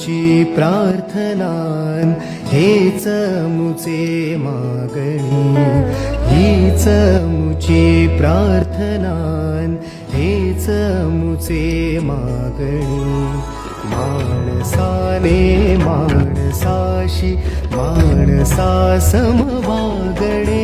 मुची प्रार्थनान हेच मुचे मागणी, हीच मुची प्रार्थनान हेच मुचे मागणी. माणसाने माणसाशी माणसा समवागणे.